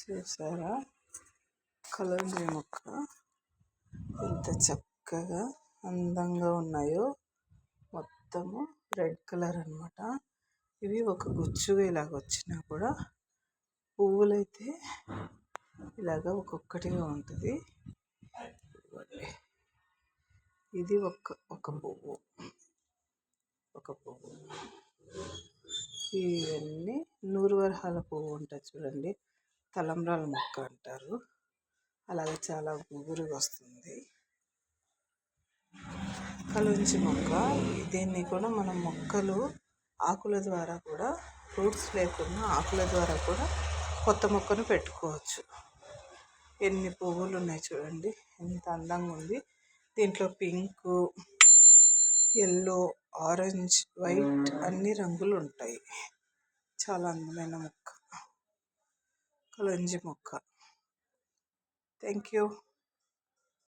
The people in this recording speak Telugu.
చూసారా కలంజీ మొక్క ఎంత చక్కగా అందంగా ఉన్నాయో. మొత్తము రెడ్ కలర్ అన్నమాట. ఇవి ఒక గుచ్చుగా ఇలాగ వచ్చినా కూడా పువ్వులైతే ఇలాగ ఒక్కొక్కటిగా ఉంటుంది. ఇది ఒక పువ్వు, ఒక పువ్వు. ఇవన్నీ నూరువరహాల పువ్వు ఉంటుంది చూడండి, తలంబ్రాల మొక్క అంటారు. అలాగే చాలా గుబురుగా వస్తుంది కలుంచి మొక్క. దీన్ని కూడా మనం మొక్కలు ఆకుల ద్వారా కూడా, ఫ్రూట్స్ లేకుండా ఆకుల ద్వారా కూడా కొత్త మొక్కను పెట్టుకోవచ్చు. ఎన్ని పువ్వులు ఉన్నాయి చూడండి, ఎంత అందంగా ఉంది. దీంట్లో పింకు, ఎల్లో, ఆరెంజ్, వైట్ అన్ని రంగులు ఉంటాయి. చాలా అందమైన మొక్క కలంజీ మొక్క. Thank you.